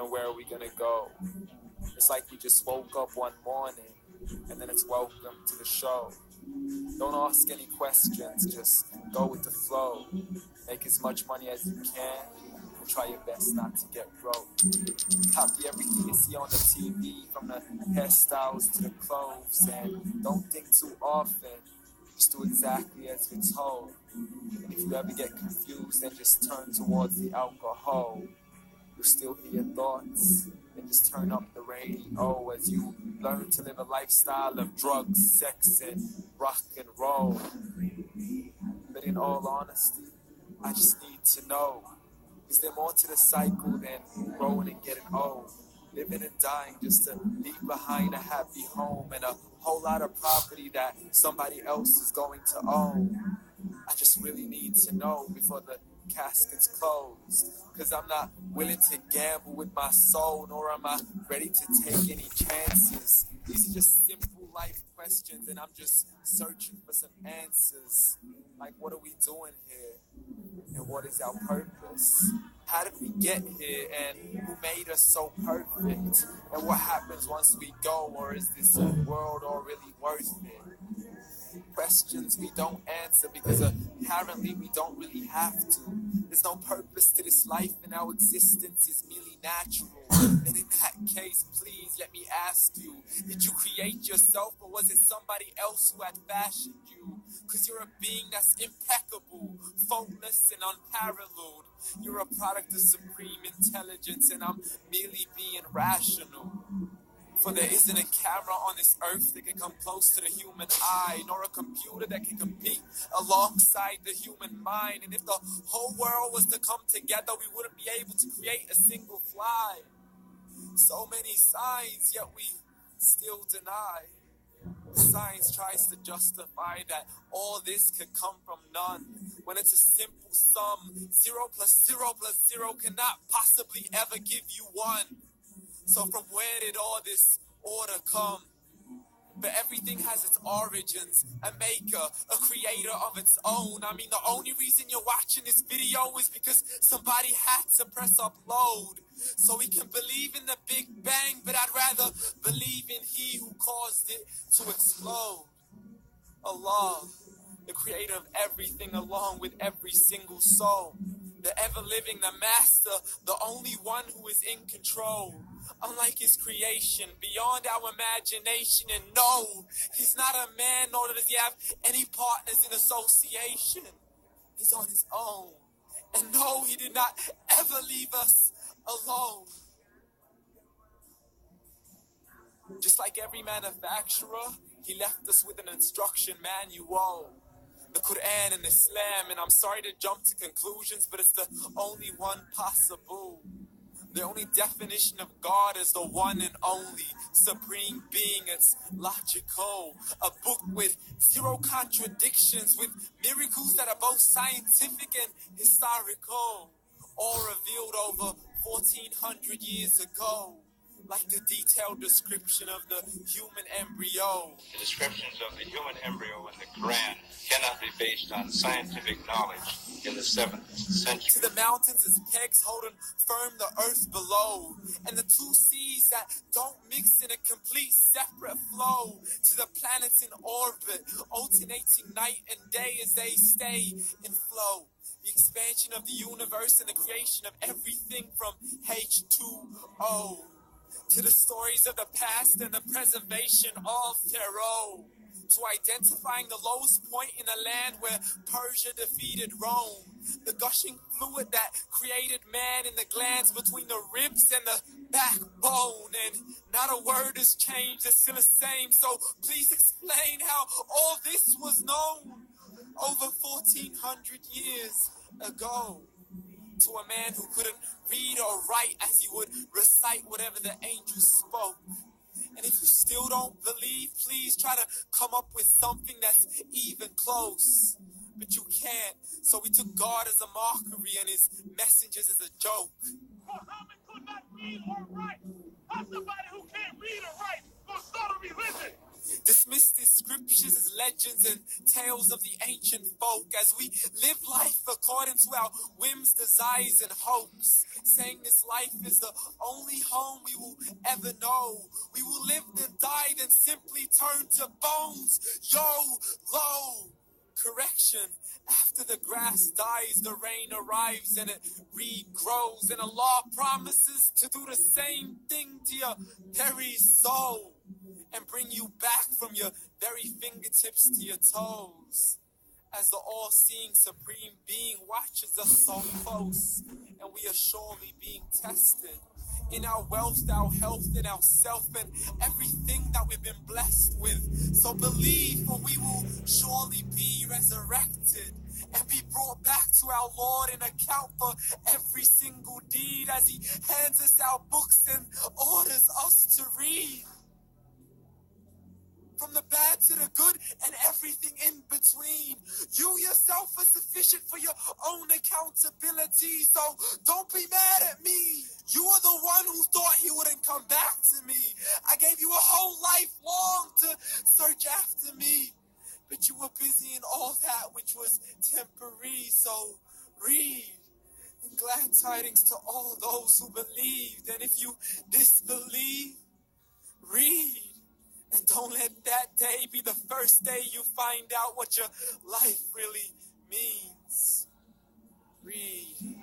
and where are we gonna go? It's like we just woke up one morning, and then it's welcome to the show. Don't ask any questions, just go with the flow. Make as much money as you can, and try your best not to get broke. Copy everything you see on the TV, from the hairstyles to the clothes, and don't think too often. Just do exactly as you're told. And if you ever get confused, then just turn towards the alcohol. You'll still hear your thoughts, then just turn up the radio as you learn to live a lifestyle of drugs, sex, and rock and roll. But in all honesty, I just need to know, is there more to the cycle than growing and getting old? Living and dying just to leave behind a happy home and a whole lot of property that somebody else is going to own. I just really need to know before the casket's closed, cause I'm not willing to gamble with my soul, nor am I ready to take any chances. These are just simple life questions, and I'm just searching for some answers. Like, what are we doing here? And what is our purpose? How did we get here, and who made us so perfect? And what happens once we go, or is this world all really worth it? Questions we don't answer because apparently we don't really have to. There's no purpose to this life, and our existence is merely natural. And in that case, please let me ask you, did you create yourself, or was it somebody else who had fashioned you? Cause you're a being that's impeccable, faultless, and unparalleled. You're a product of supreme intelligence, and I'm merely being rational. For there isn't a camera on this earth that can come close to the human eye, nor a computer that can compete alongside the human mind. And if the whole world was to come together, we wouldn't be able to create a single fly. So many signs, yet we still deny. Science tries to justify that all this could come from none, when it's a simple sum. 0 plus 0 plus 0 cannot possibly ever give you 1. So from where did all this order come? But everything has its origins, a maker, a creator of its own. I mean, the only reason you're watching this video is because somebody had to press upload. So we can believe in the Big Bang, but I'd rather believe in He who caused it to explode. Allah, the creator of everything, along with every single soul. The ever-living, the master, the only one who is in control. Unlike his creation, beyond our imagination. And no, he's not a man, nor does he have any partners in association. He's on his own. And no, he did not ever leave us alone. Just like every manufacturer, he left us with an instruction manual. The Quran and Islam, and I'm sorry to jump to conclusions, but it's the only one possible. The only definition of God is the one and only supreme being. It's logical. A book with 0 contradictions, with miracles that are both scientific and historical, all revealed over 1400 years ago. Like the detailed description of the human embryo. The descriptions of the human embryo in the Quran cannot be based on scientific knowledge in the 7th century. To the mountains as pegs holding firm the earth below, and the 2 seas that don't mix in a complete separate flow. To the planets in orbit, alternating night and day as they stay in flow. The expansion of the universe and the creation of everything from H2O. To the stories of the past and the preservation of Pharaoh. To identifying the lowest point in a land where Persia defeated Rome. The gushing fluid that created man in the glands between the ribs and the backbone. And not a word has changed, it's still the same. So please explain how all this was known over 1400 years ago. To a man who couldn't read or write, as he would recite whatever the angels spoke. And if you still don't believe, please try to come up with something that's even close. But you can't, so we took God as a mockery and his messengers as a joke. Muhammad could not read or write. How somebody who can't read or write gonna start a religion? Dismiss these scriptures as legends and tales of the ancient folk as we live life according to our whims, desires, and hopes. saying this life is the only home we will ever know. We will live then die, then simply turn to bones. YOLO. Correction. After the grass dies, the rain arrives and it regrows. And Allah promises to do the same thing to your very soul and bring you back from your very fingertips to your toes. As the all-seeing supreme being watches us so close, and we are surely being tested in our wealth, our health, and our self, and everything that we've been blessed with. So believe, for we will surely be resurrected and be brought back to our Lord and account for every single deed as He hands us our books and orders us to read. From the bad to the good and everything in between. You yourself are sufficient for your own accountability, so don't be mad at me. You are the one who thought He wouldn't come back to me. I gave you a whole life long to search after me, but you were busy in all that which was temporary, so read. And glad tidings to all those who believed, and if you disbelieve, read. And don't let that day be the first day you find out what your life really means. Read.